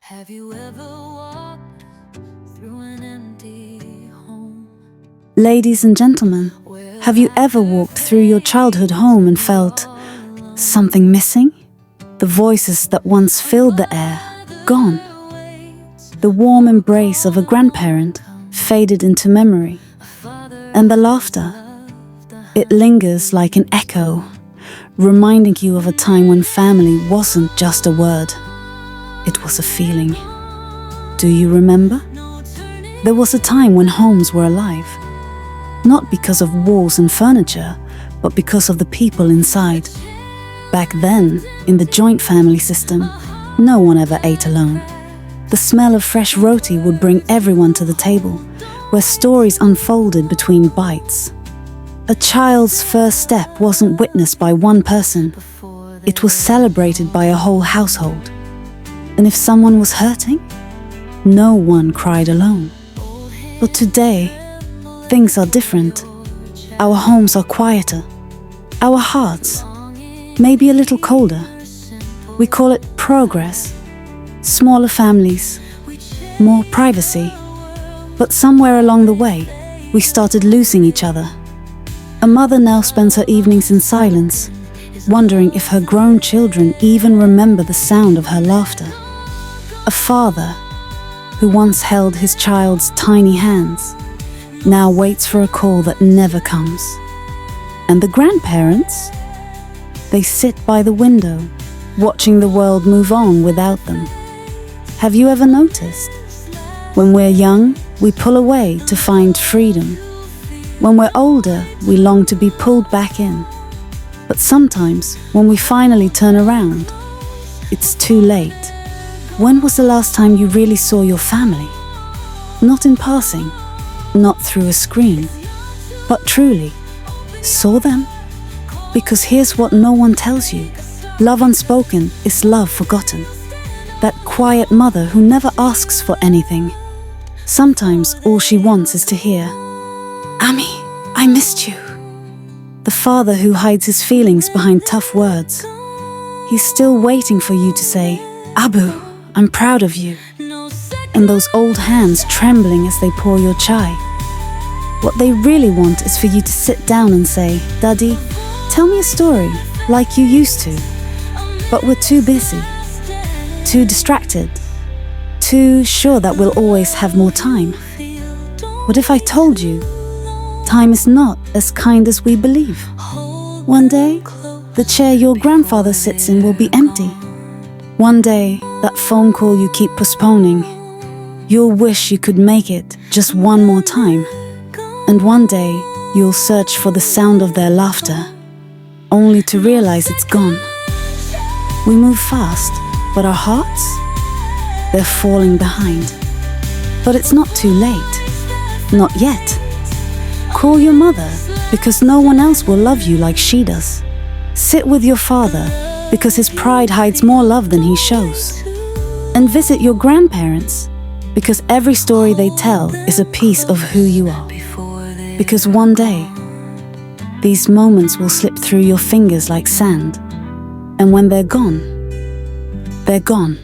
Have you ever walked through an empty home? Ladies and gentlemen, have you ever walked through your childhood home and felt something missing? The voices that once filled the air, gone. The warm embrace of a grandparent faded into memory. And the laughter, it lingers like an echo, reminding you of a time when family wasn't just a word. It was a feeling. Do you remember? There was a time when homes were alive. Not because of walls and furniture, but because of the people inside. Back then, in the joint family system, no one ever ate alone. The smell of fresh roti would bring everyone to the table, where stories unfolded between bites. A child's first step wasn't witnessed by one person. It was celebrated by a whole household. And if someone was hurting, no one cried alone. But today, things are different. Our homes are quieter. Our hearts, maybe a little colder. We call it progress. Smaller families, more privacy. But somewhere along the way, we started losing each other. A mother now spends her evenings in silence, wondering if her grown children even remember the sound of her laughter. A father, who once held his child's tiny hands, now waits for a call that never comes. And the grandparents? They sit by the window, watching the world move on without them. Have you ever noticed? When we're young, we pull away to find freedom. When we're older, we long to be pulled back in. But sometimes, when we finally turn around, it's too late. When was the last time you really saw your family? Not in passing, not through a screen, but truly saw them? Because here's what no one tells you. Love unspoken is love forgotten. That quiet mother who never asks for anything. Sometimes all she wants is to hear, "Ami, I missed you." The father who hides his feelings behind tough words. He's still waiting for you to say, "Abu, I'm proud of you." And those old hands trembling as they pour your chai. What they really want is for you to sit down and say, "Daddy, tell me a story like you used to." But we're too busy, too distracted, too sure that we'll always have more time. What if I told you, time is not as kind as we believe? One day, the chair your grandfather sits in will be empty. One day, that phone call you keep postponing, you'll wish you could make it just one more time. And one day, you'll search for the sound of their laughter, only to realize it's gone. We move fast, but our hearts? They're falling behind. But it's not too late. Not yet. Call your mother, because no one else will love you like she does. Sit with your father, because his pride hides more love than he shows. And visit your grandparents, because every story they tell is a piece of who you are. Because one day, these moments will slip through your fingers like sand. And when they're gone, they're gone.